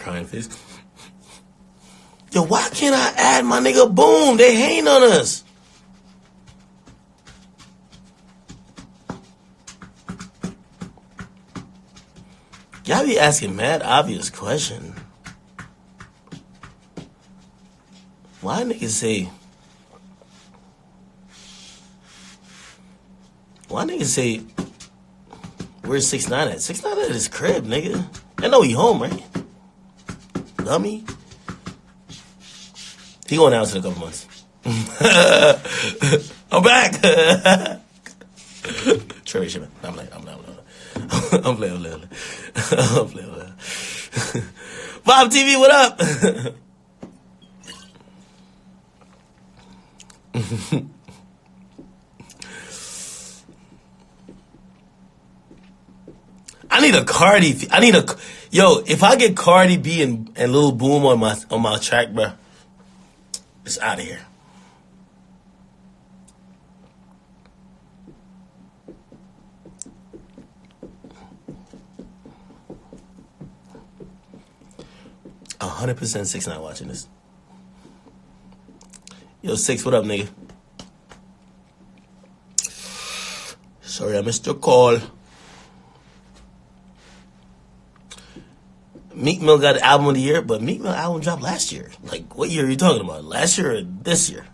crying face. Yo, why can't I add my nigga Boom? They hating on us. Y'all be asking mad obvious question. Why niggas say? Why niggas say? Where's 6ix9ine at? 6ix9ine at his crib, nigga. I know he home, right? Dummy. He going out in a couple months. I'm back. Trey Shipman. I'm playing. Bob TV, what up? I need a Cardi. Yo. If I get Cardi B and Lil Boom on my track, bro, it's out of here. $100% 6ix9ine watching this. Yo, 6, what up, nigga? Sorry, I missed your call. Meek Mill got an album of the year, but Meek Mill album dropped last year. Like, what year are you talking about? Last year or this year?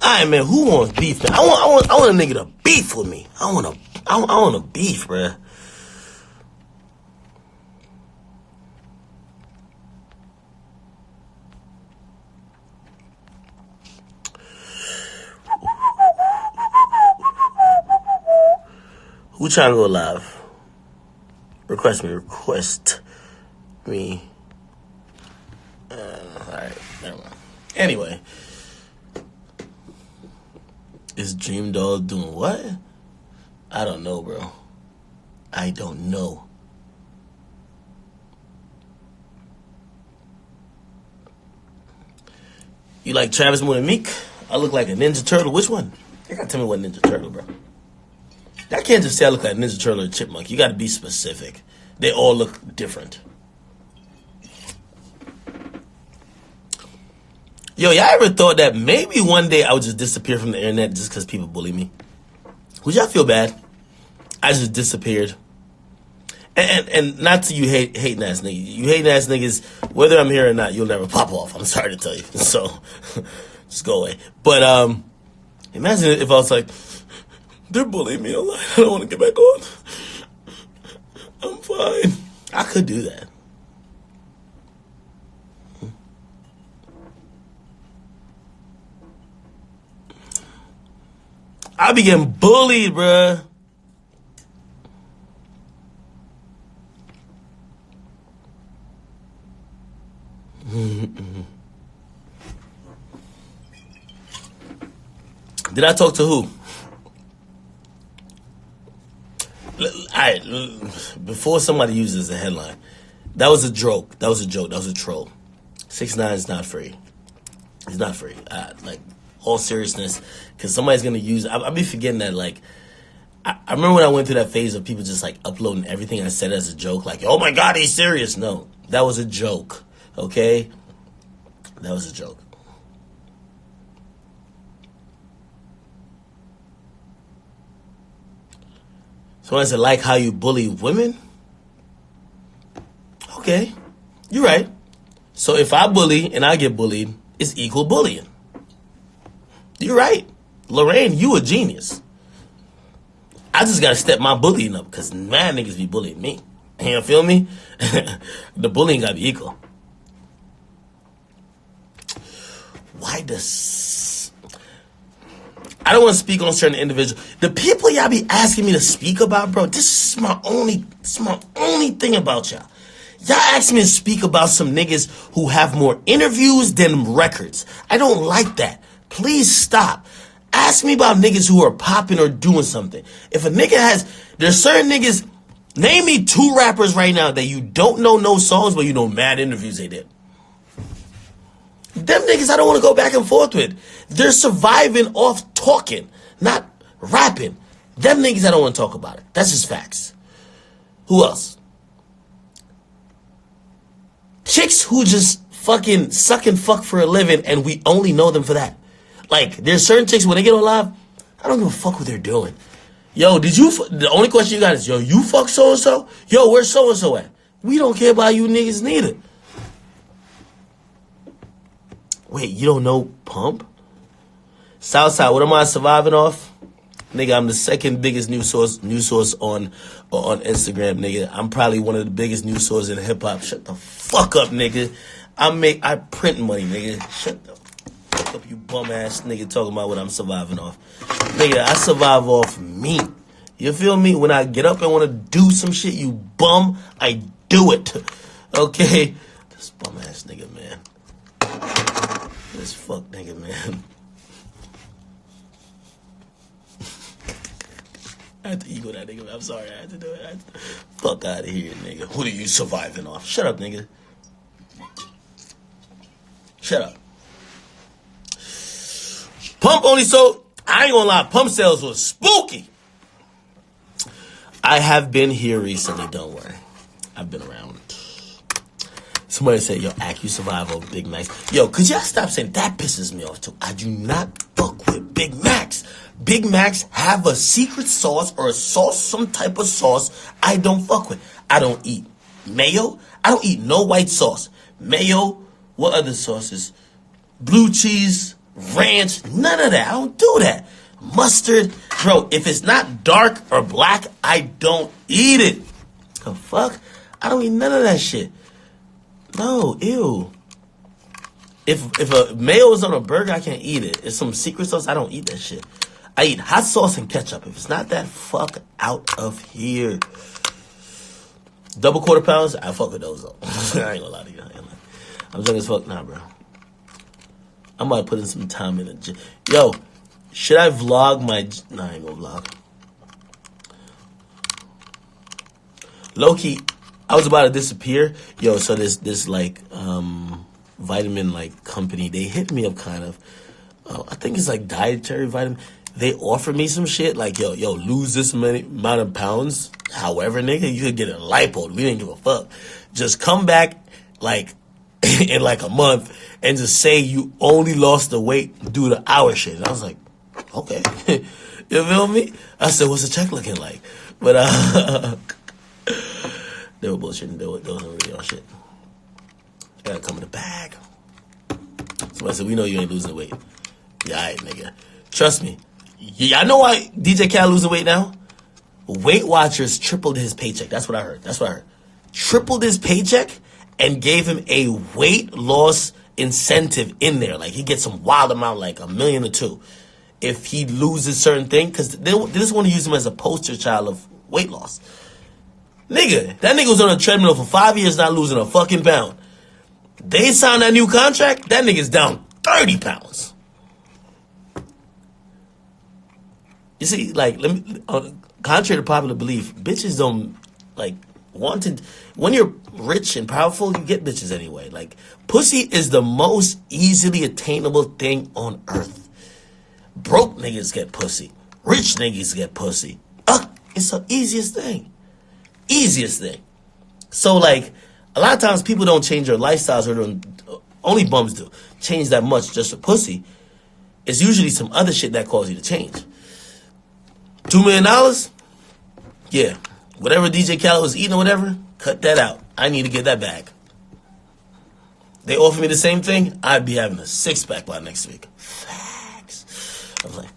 Alright, man, who wants beef, man? I want a nigga to beef with me. I want a beef, bruh. Who trying to go live? Request me. Alright, never mind. Anyway. Is Dream Doll doing what? I don't know, bro. I don't know. You like Travis more than Meek? I look like a Ninja Turtle. Which one? You gotta tell me what Ninja Turtle, bro. I can't just say I look like Ninja Turtle or Chipmunk. You gotta be specific. They all look different. Yo, y'all ever thought that maybe one day I would just disappear from the internet just because people bully me? Would y'all feel bad? I just disappeared. And not to you hating ass niggas. You hating ass niggas, whether I'm here or not, you'll never pop off. I'm sorry to tell you. So, just go away. But, imagine if I was like, they're bullying me online. I don't want to get back on. I'm fine. I could do that. I be getting bullied, bruh. Did I talk to who? Before somebody uses a headline, that was a joke. That was a troll. 6ix9ine is not free. He's not free. Like, all seriousness, because somebody's gonna use. I'll be forgetting that. Like, I remember when I went through that phase of people just like uploading everything I said as a joke. Like, oh my God, he's serious. No, that was a joke. Okay, that was a joke. Someone said, like how you bully women? Okay, you're right. So if I bully and I get bullied, it's equal bullying. You're right. Lorraine, you a genius. I just gotta step my bullying up, because mad niggas be bullying me. You feel me? The bullying gotta be equal. Why does... I don't want to speak on certain individuals. The people y'all be asking me to speak about, bro, this is my only thing about y'all. Y'all ask me to speak about some niggas who have more interviews than records. I don't like that. Please stop. Ask me about niggas who are popping or doing something. If a nigga has... There's certain niggas... Name me 2 rappers right now that you don't know no songs, but you know mad interviews they did. Them niggas I don't want to go back and forth with. They're surviving off talking, not rapping. Them niggas I don't want to talk about it. That's just facts. Who else? Chicks who just fucking suck and fuck for a living and we only know them for that. Like, there's certain chicks when they get on live, I don't give a fuck what they're doing. Yo, the only question you got is, yo, you fuck so-and-so? Yo, where's so-and-so at? We don't care about you niggas neither. Wait, you don't know Pump? Southside, what am I surviving off? Nigga, I'm the second biggest news source on Instagram, nigga. I'm probably one of the biggest news sources in hip hop. Shut the fuck up, nigga. I print money, nigga. Shut the fuck up, you bum ass nigga talking about what I'm surviving off. Nigga, I survive off me. You feel me? When I get up and want to do some shit, you bum, I do it. Okay? This bum ass nigga, man. This fuck nigga, man. I had to ego that nigga. I'm sorry, I had to do it. Fuck out of here, nigga. Who are you surviving off? Shut up, nigga. Shut up. Pump only sold. I ain't gonna lie. Pump sales was spooky. I have been here recently. Don't worry. I've been around. Somebody said, yo, Ak, you survive over Big Macs. Yo, could y'all stop saying that? Pisses me off too. I do not fuck with Big Macs. Big Macs have a secret sauce or a sauce, some type of sauce I don't fuck with. I don't eat mayo. I don't eat no white sauce. Mayo, what other sauces? Blue cheese, ranch, none of that. I don't do that. Mustard. Bro, if it's not dark or black, I don't eat it. The fuck? I don't eat none of that shit. No, ew. If a mayo is on a burger, I can't eat it. It's some secret sauce, I don't eat that shit. I eat hot sauce and ketchup. If it's not that, fuck out of here. Double quarter pounds, I fuck with those though. I ain't gonna lie to you. I'm drunk as fuck now, bro. I'm about to put in some time in the gym. Yo, should I vlog my... Nah, I ain't gonna vlog. Low-key, I was about to disappear. Yo, so this like vitamin like company, they hit me up kind of. I think it's like dietary vitamin. They offered me some shit like, yo, lose this many amount of pounds. However, nigga, you could get a lipo. We didn't give a fuck. Just come back like in like a month and just say you only lost the weight due to our shit. And I was like, okay. You feel me? I said, what's the check looking like? But they were bullshitting. They wasn't really on shit. Gotta come in the bag. Somebody said, we know you ain't losing weight. Yeah, all right, nigga. Trust me. Yeah, I know why DJ Khaled losing weight now. Weight Watchers tripled his paycheck. That's what I heard. Tripled his paycheck and gave him a weight loss incentive in there. Like, he gets some wild amount, like $1 million or $2 million, if he loses certain thing. Because they just want to use him as a poster child of weight loss. Nigga, that nigga was on a treadmill for 5 years not losing a fucking pound. They signed that new contract, that nigga's down 30 pounds. You see, like, contrary to popular belief, bitches don't, like, when you're rich and powerful, you get bitches anyway. Like, pussy is the most easily attainable thing on earth. Broke niggas get pussy. Rich niggas get pussy. It's the easiest thing. Easiest thing. So, like, a lot of times people don't change their lifestyles, or only bums do, change that much just for pussy. It's usually some other shit that causes you to change. $2 million? Yeah. Whatever DJ Khaled was eating or whatever, cut that out. I need to get that back. They offer me the same thing, I'd be having a 6-pack by next week. Facts. I was like,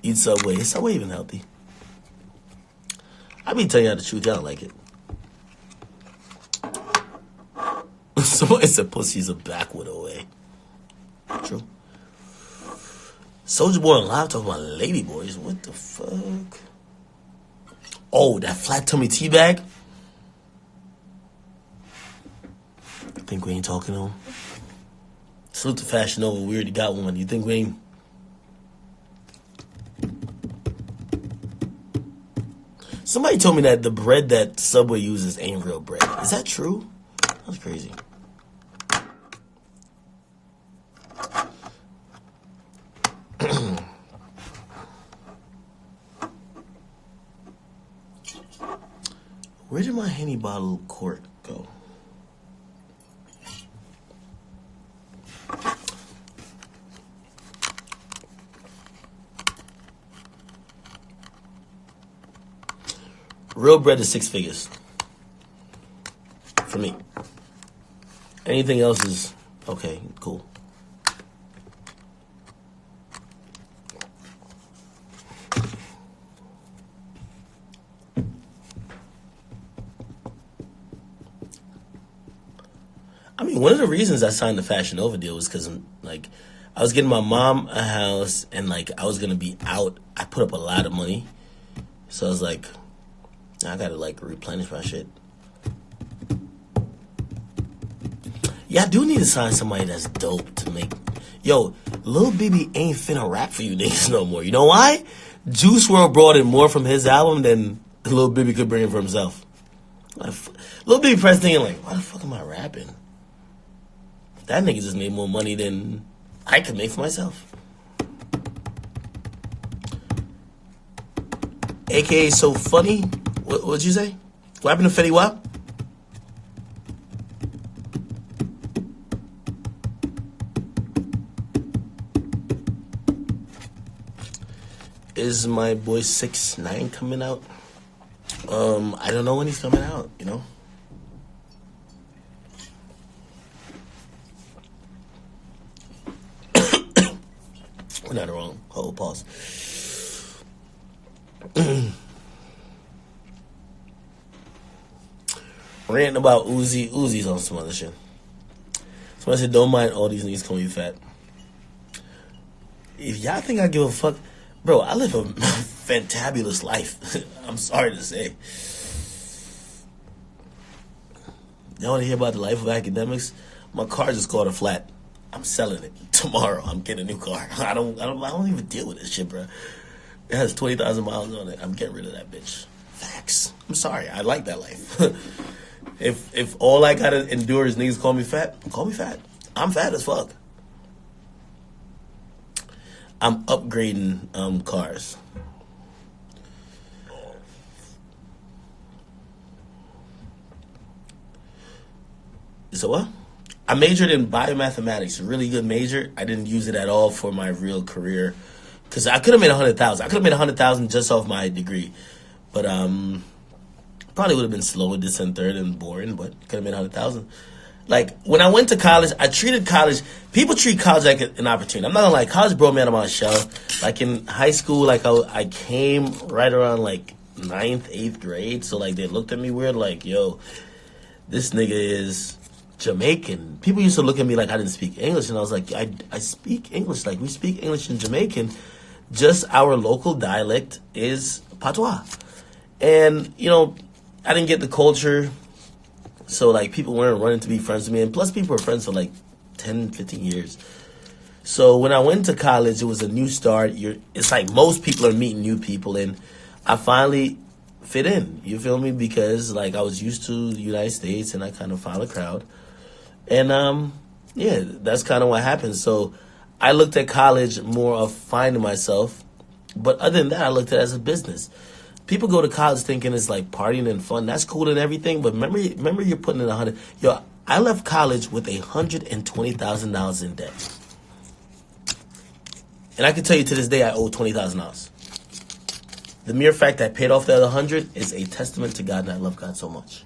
eat Subway. Is Subway even healthy? I be telling y'all the truth, y'all don't like it. Somebody said pussy's a backwood away. True. Soulja Boy on live talking about lady boys. What the fuck? Oh, that flat tummy tea bag? I think we ain't talking to him. Salute to Fashion Nova. We already got one. You think we ain't? Somebody told me that the bread that Subway uses ain't real bread. Is that true? That's crazy. Where did my Henny bottle cork go? Real bread is 6 figures. For me. Anything else is okay, cool. I mean, one of the reasons I signed the Fashion Nova deal was because, like, I was getting my mom a house and, like, I was going to be out. I put up a lot of money. So I was like, I got to, like, replenish my shit. Yeah, I do need to sign somebody that's dope to make... Yo, Lil Baby ain't finna rap for you niggas no more. You know why? Juice WRLD brought in more from his album than Lil Baby could bring in for himself. Lil Baby press thinking, like, why the fuck am I rapping? That nigga just made more money than I could make for myself. AKA so funny. What'd you say? What happened to Fetty Wap? Is my boy 6ix9ine coming out? I don't know when he's coming out, you know? We're not wrong. Hold, pause. Ranting about Uzi. Uzi's on some other shit. Somebody said, don't mind all these niggas calling you fat. If y'all think I give a fuck, bro, I live a fantabulous life. I'm sorry to say. Y'all want to hear about the life of Akademiks? My car just caught a flat. I'm selling it tomorrow. I'm getting a new car. I don't even deal with this shit, bro. It has 20,000 miles on it. I'm getting rid of that bitch. Facts. I'm sorry. I like that life. If all I gotta endure is niggas call me fat, call me fat. I'm fat as fuck. I'm upgrading cars. So what? I majored in biomathematics, a really good major. I didn't use it at all for my real career, because I could have made 100,000. I could have made 100,000 just off my degree, but probably would have been slow, distant, third, and boring. But could have made 100,000. Like when I went to college, I treated college. People treat college like an opportunity. I'm not gonna lie, college brought me out of my shell. Like in high school, like I came right around like 9th, 8th grade, so like they looked at me weird, like, yo, this nigga is Jamaican. People used to look at me like I didn't speak English, and I was like, I speak English. Like we speak English in Jamaican, just our local dialect is patois. And you know, I didn't get the culture, so like people weren't running to be friends with me, and plus people were friends for like 10, 15 years. So when I went to college, it was a new start. It's like most people are meeting new people, and I finally fit in. You feel me? Because like I was used to the United States, and I kind of found a crowd. And yeah, that's kind of what happened. So I looked at college more of finding myself, but other than that, I looked at it as a business. People go to college thinking it's like partying and fun. That's cool and everything, but remember you're putting in 100. Yo, I left college with $120,000 in debt, and I can tell you to this day I owe $20,000. The mere fact that I paid off that 100 is a testament to God, and I love God so much.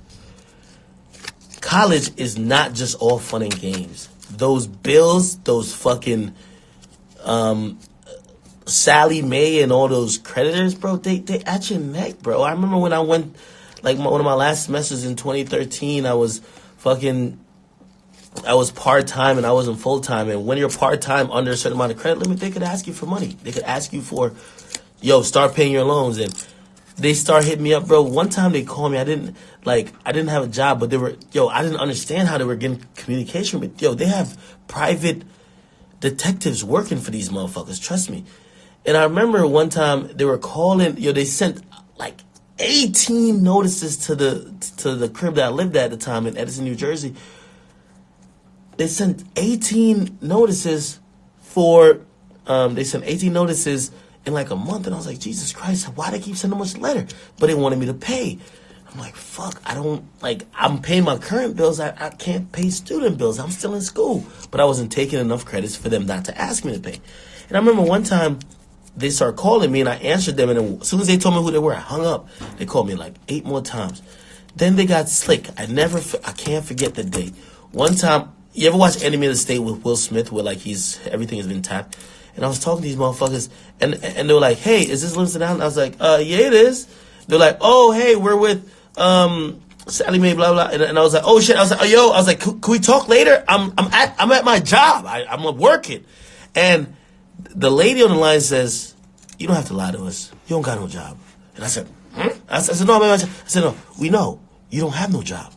College is not just all fun and games. Those bills, those fucking Sally Mae and all those creditors, bro, they at your neck, bro. I remember when I went, like one of my last semesters in 2013, I was part-time and I wasn't full-time. And when you're part-time under a certain amount of credit limit, they could ask you for money. They could ask you for, yo, start paying your loans. And they start hitting me up, bro. One time they called me. I didn't have a job, but I didn't understand how they were getting communication with. Yo, they have private detectives working for these motherfuckers. Trust me. And I remember one time they were calling, they sent like 18 notices to the crib that I lived at the time in Edison, New Jersey. They sent 18 notices in like a month, and I was like, Jesus Christ, why they keep sending much letter? But they wanted me to pay. I'm I'm like, fuck, I'm paying my current bills. I can't pay student bills. I'm still in school. But I wasn't taking enough credits for them not to ask me to pay. And I remember one time they started calling me and I answered them. And as soon as they told me who they were, I hung up. They called me like 8 more times. Then they got slick. I can't forget the day. One time, you ever watch Enemy of the State with Will Smith where like everything has been tapped? And I was talking to these motherfuckers and they were like, hey, is this Livingston Island? I was like, yeah, it is. They're like, oh, hey, we're with Sally Mae, blah blah, and I was like, oh shit, I was like, oh yo, I was like, can we talk later? I'm at my job, I'm working, and the lady on the line says, you don't have to lie to us, you don't got no job, and I said, I said no, I'm at my job. I said no, we know you don't have no job.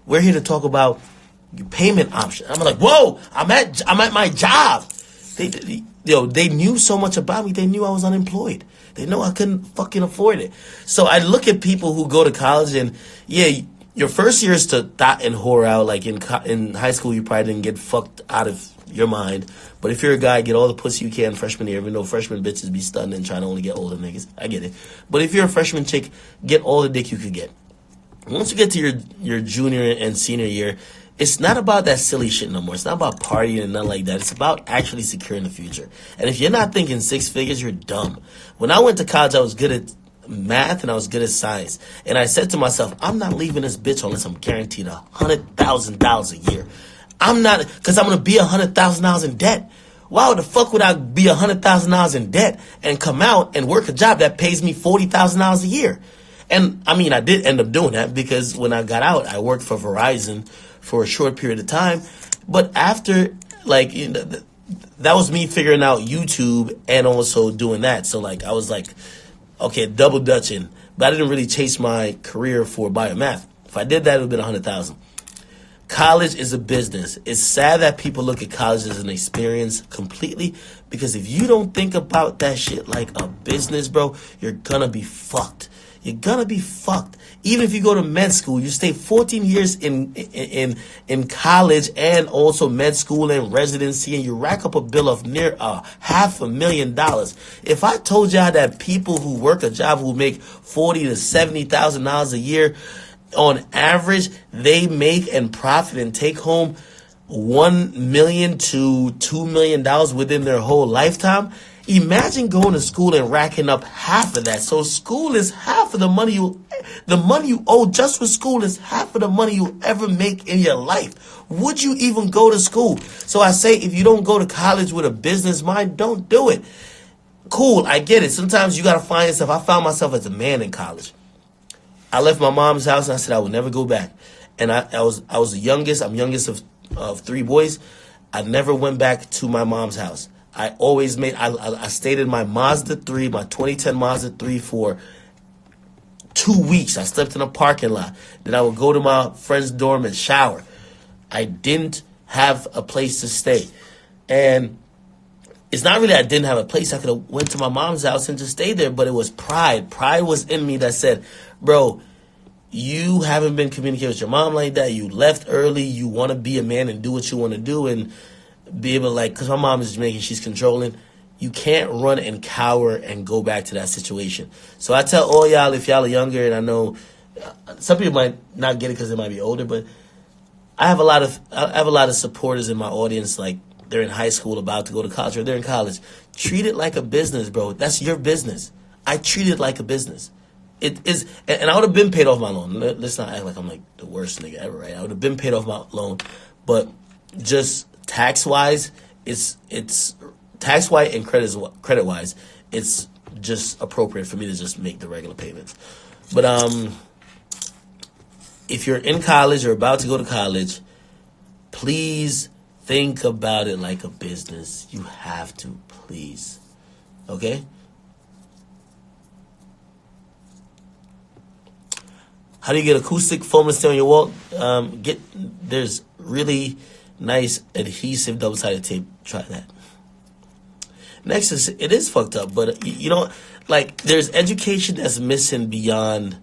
We're here to talk about your payment option. I'm like, whoa, I'm at my job. They knew so much about me. They knew I was unemployed. They know I couldn't fucking afford it. So I look at people who go to college and, yeah, your first year is to thot and whore out. Like in high school, you probably didn't get fucked out of your mind. But if you're a guy, get all the pussy you can freshman year, even though freshman bitches be stunned and trying to only get older niggas. I get it. But if you're a freshman chick, get all the dick you could get. Once you get to your junior and senior year, it's not about that silly shit no more. It's not about partying and nothing like that. It's about actually securing the future. And if you're not thinking six figures, you're dumb. When I went to college, I was good at math and I was good at science. And I said to myself, I'm not leaving this bitch unless I'm guaranteed $100,000 a year. I'm not, because I'm going to be $100,000 in debt. Why the fuck would I be $100,000 in debt and come out and work a job that pays me $40,000 a year? And I mean, I did end up doing that because when I got out, I worked for Verizon for a short period of time. But after, like, that was me figuring out YouTube and also doing that. So, like, I was like, okay, double dutching. But I didn't really chase my career for biomath. If I did that, it would have been 100,000. College is a business. It's sad that people look at college as an experience completely, because if you don't think about that shit like a business, bro, you're gonna be fucked. You're gonna be fucked. Even if you go to med school, you stay 14 years in college and also med school and residency, and you rack up a bill of near $500,000. If I told y'all that people who work a job who make $40,000 to $70,000 a year, on average, they make and profit and take home $1 million to $2 million within their whole lifetime. Imagine going to school and racking up half of that. So school is half of the money you owe just for school is half of the money you ever make in your life. Would you even go to school? So I say, if you don't go to college with a business mind, don't do it. Cool, I get it. Sometimes you got to find yourself. I found myself as a man in college. I left my mom's house and I said I would never go back. And I was the youngest. I'm youngest of three boys. I never went back to my mom's house. I always I stayed in my Mazda 3, my 2010 Mazda 3 for 2 weeks. I slept in a parking lot. Then I would go to my friend's dorm and shower. I didn't have a place to stay. And it's not really I didn't have a place. I could have went to my mom's house and just stayed there, but it was pride. Pride was in me that said, bro, you haven't been communicating with your mom like that. You left early. You want to be a man and do what you want to do and be able to, like, because my mom is Jamaican, she's controlling. You can't run and cower and go back to that situation. So I tell all y'all, if y'all are younger, and I know some people might not get it because they might be older, but I have a lot of supporters in my audience, like they're in high school about to go to college or they're in college. Treat it like a business, bro. That's your business. I treat it like a business. It is, and I would have been paid off my loan. Let's not act like I'm like the worst nigga ever, right? I would have been paid off my loan, but just tax-wise, it's tax-wise and credit-wise, it's just appropriate for me to just make the regular payments. But if you're in college or about to go to college, please think about it like a business. You have to, please. Okay? How do you get acoustic foam to stay on your wall? There's really nice adhesive double-sided tape. Try that. Next is, it is fucked up, but you know, like, there's education that's missing beyond.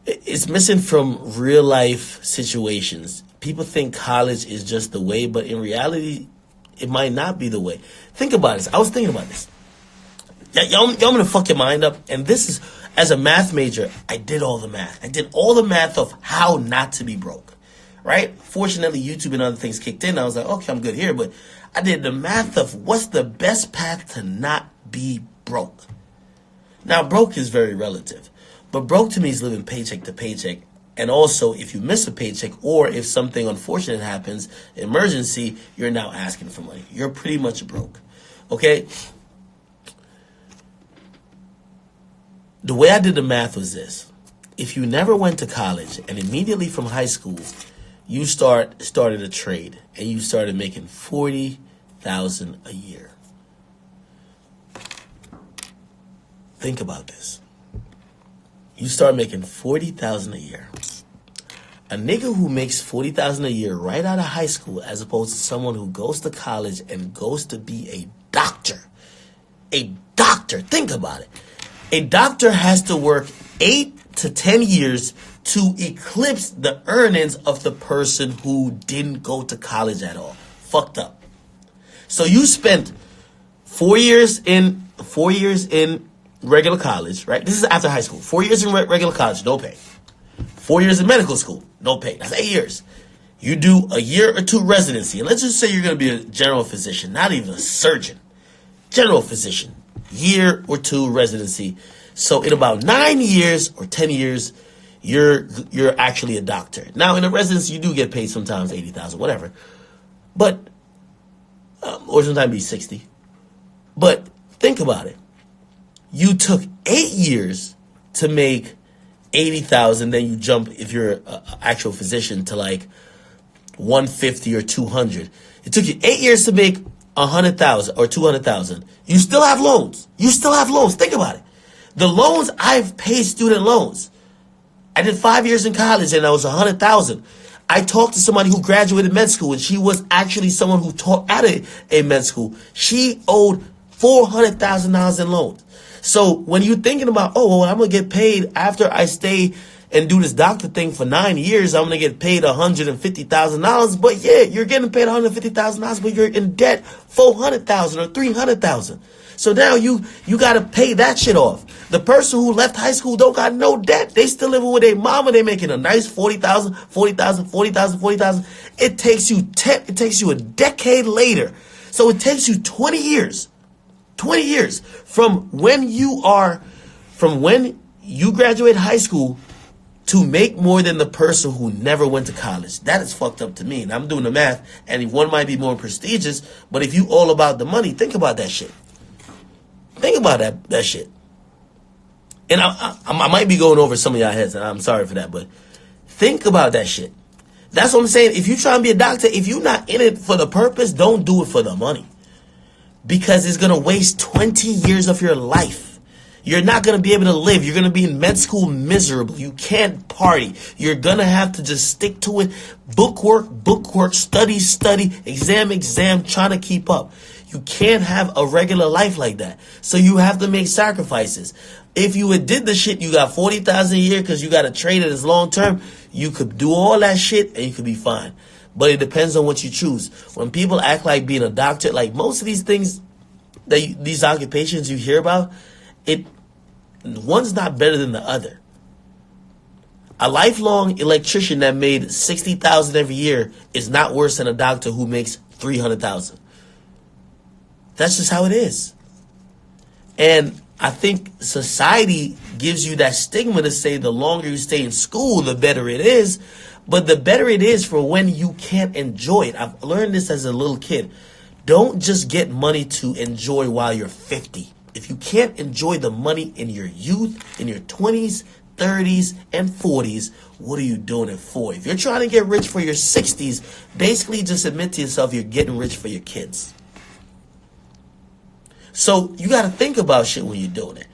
It's missing from real life situations. People think college is just the way, but in reality, it might not be the way. Think about this. I was thinking about this. Y'all gonna fuck your mind up, and this is, As a math major, I did all the math. I did all the math of how not to be broke, right? Fortunately, YouTube and other things kicked in. I was like, okay, I'm good here. But I did the math of what's the best path to not be broke. Now, broke is very relative. But broke to me is living paycheck to paycheck. And also, if you miss a paycheck or if something unfortunate happens, emergency, you're now asking for money. You're pretty much broke. Okay? The way I did the math was this. If you never went to college and immediately from high school, you started a trade and you started making $40,000 a year. Think about this. You start making $40,000 a year. A nigga who makes $40,000 a year right out of high school, as opposed to someone who goes to college and goes to be a doctor. A doctor. Think about it. A doctor has to work 8 to 10 years to eclipse the earnings of the person who didn't go to college at all. Fucked up. So you spent 4 years in regular college, right? This is after high school. 4 years in regular college, no pay. 4 years in medical school, no pay. That's 8 years. You do a year or two residency. And let's just say you're going to be a general physician, not even a surgeon. General physician. Year or two residency. So in about 9 years or 10 years, you're actually a doctor. Now in a residency, you do get paid sometimes $80,000, whatever. But, or sometimes be 60. But think about it. You took 8 years to make 80,000, then you jump, if you're an actual physician, to like 150 or 200. It took you 8 years to make 100,000 or 200,000. You still have loans. Think about it. The loans, I've paid student loans. I did 5 years in college and I was 100,000. I talked to somebody who graduated med school and she was actually someone who taught at a med school. She owed $400,000 in loans. So when you're thinking about, oh, well, I'm going to get paid after I stay and do this doctor thing for 9 years, I'm going to get paid $150,000. But yeah, you're getting paid $150,000, but you're in debt $400,000 or $300,000. So now you got to pay that shit off. The person who left high school don't got no debt. They still living with their mama. They making a nice $40,000. It takes you a decade later. So it takes you 20 years. 20 years from when you graduate high school to make more than the person who never went to college. That is fucked up to me. And I'm doing the math, and one might be more prestigious, but if you all about the money, think about that shit. Think about that shit. And I might be going over some of y'all heads, and I'm sorry for that, but think about that shit. That's what I'm saying. If you try and be a doctor, if you're not in it for the purpose, don't do it for the money. Because it's going to waste 20 years of your life. You're not going to be able to live. You're going to be in med school miserable. You can't party. You're going to have to just stick to it. Book work, study, exam, trying to keep up. You can't have a regular life like that. So you have to make sacrifices. If you had did the shit, you got $40,000 a year because you got to trade it as long term, you could do all that shit and you could be fine. But it depends on what you choose. When people act like being a doctor, like most of these things, these occupations you hear about, one's not better than the other. A lifelong electrician that made $60,000 every year is not worse than a doctor who makes $300,000. That's just how it is. And I think society gives you that stigma to say the longer you stay in school, the better it is. But the better it is for when you can't enjoy it. I've learned this as a little kid. Don't just get money to enjoy while you're 50. If you can't enjoy the money in your youth, in your 20s, 30s, and 40s, what are you doing it for? If you're trying to get rich for your 60s, basically just admit to yourself you're getting rich for your kids. So you got to think about shit when you're doing it.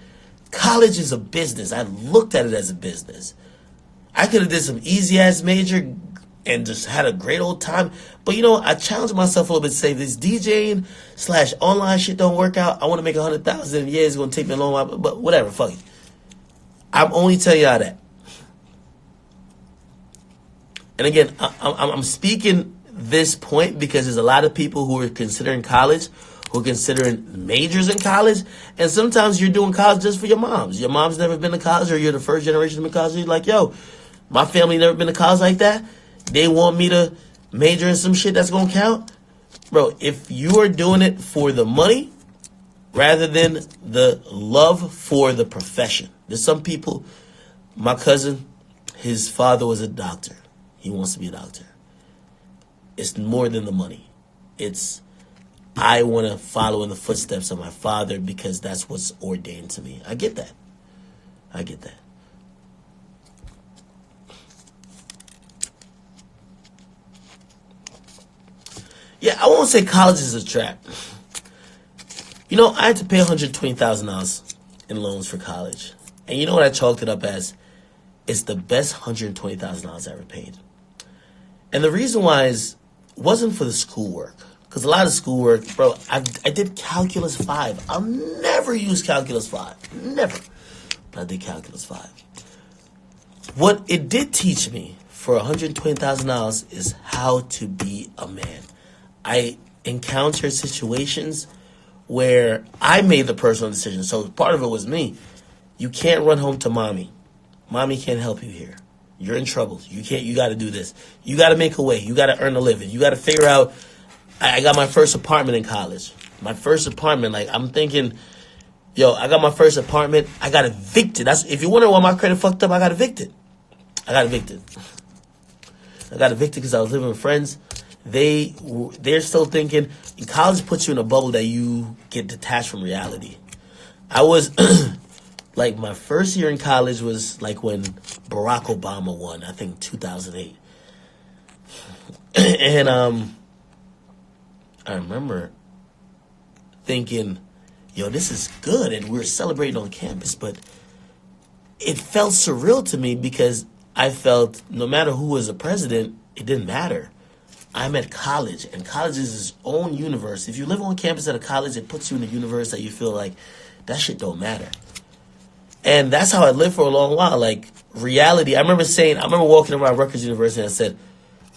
College is a business. I looked at it as a business. I could have did some easy-ass major and just had a great old time. But, I challenged myself a little bit to say this DJing/online shit don't work out. I want to make $100,000 a year. It's going to take me a long while. But whatever, fuck it. I'm only telling y'all that. And again, I'm speaking this point because there's a lot of people who are considering college who are considering majors in college. And sometimes you're doing college just for your moms. Your mom's never been to college, or you're the first generation to be in college. You're like, yo, my family never been to college like that. They want me to major in some shit that's going to count. Bro, if you are doing it for the money rather than the love for the profession. There's some people, my cousin, his father was a doctor. He wants to be a doctor. It's more than the money. It's, I want to follow in the footsteps of my father because that's what's ordained to me. I get that. I get that. Yeah, I won't say college is a trap. You know, I had to pay $120,000 in loans for college. And you know what I chalked it up as? It's the best $120,000 I ever paid. And the reason why is, wasn't for the schoolwork. Because a lot of schoolwork, bro, I did Calculus 5. I'll never use Calculus 5. Never. But I did Calculus 5. What it did teach me for $120,000 is how to be a man. I encountered situations where I made the personal decision. So part of it was me. You can't run home to mommy. Mommy can't help you here. You're in trouble. You got to do this. You got to make a way. You got to earn a living. You got to figure out. I got my first apartment in college. My first apartment, like, I'm thinking, yo, I got my first apartment. I got evicted. That's, if you wonder why my credit fucked up, I got evicted. I got evicted because I was living with friends. They're still thinking, college puts you in a bubble that you get detached from reality. I was, like, my first year in college was like when Barack Obama won, I think 2008. And I remember thinking, yo, this is good, and we were celebrating on campus, but it felt surreal to me because I felt no matter who was the president, it didn't matter. I'm at college, and college is its own universe. If you live on campus at a college, it puts you in a universe that you feel like that shit don't matter. And that's how I lived for a long while. Like, reality, I remember walking around Rutgers University and I said,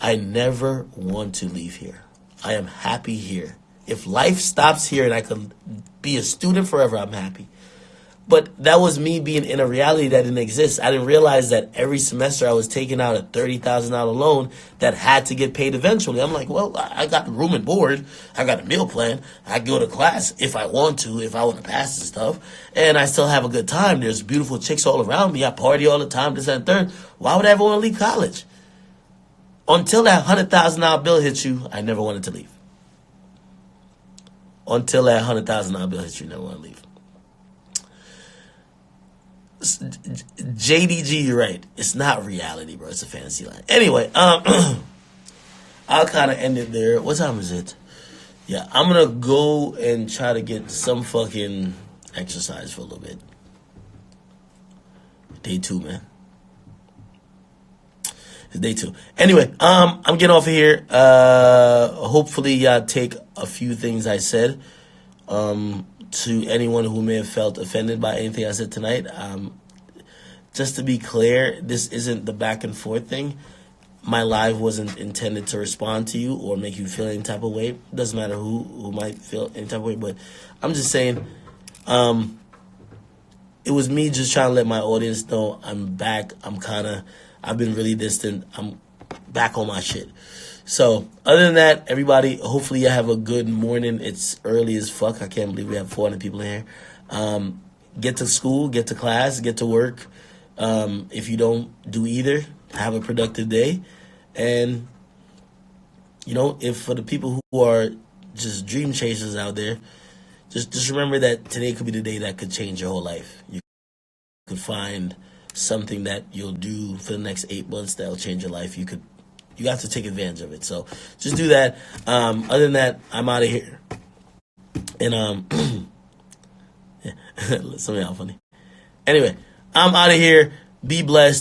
I never want to leave here. I am happy here. If life stops here and I could be a student forever, I'm happy. But that was me being in a reality that didn't exist. I didn't realize that every semester I was taking out a $30,000 loan that had to get paid eventually. I'm like, well, I got room and board. I got a meal plan. I go to class if I want to pass and stuff. And I still have a good time. There's beautiful chicks all around me. I party all the time, this and third. Why would I ever want to leave college? Until that $100,000 bill hits you, I never wanted to leave. Until that $100,000 bill hits you, never want to leave. JDG, you're right. It's not reality, bro. It's a fantasy line. Anyway, I'll kind of end it there. What time is it? Yeah, I'm going to go and try to get some fucking exercise for a little bit. Day 2, man. It's day 2. Anyway, I'm getting off of here. Hopefully y'all take a few things I said. To anyone who may have felt offended by anything I said tonight, just to be clear, this isn't the back and forth thing. My live wasn't intended to respond to you or make you feel any type of way. Doesn't matter who might feel any type of way, but I'm just saying, it was me just trying to let my audience know I'm back. I've been really distant. I'm back on my shit. So, other than that, everybody, hopefully you have a good morning. It's early as fuck. I can't believe we have 400 people in here. Get to school, get to class, get to work. If you don't do either, have a productive day. And, you know, if for the people who are just dream chasers out there, just remember that today could be the day that could change your whole life. You could find something that you'll do for the next 8 months that will change your life. You have to take advantage of it. So just do that. Other than that, I'm out of here. And some of y'all funny. Anyway, I'm out of here. Be blessed.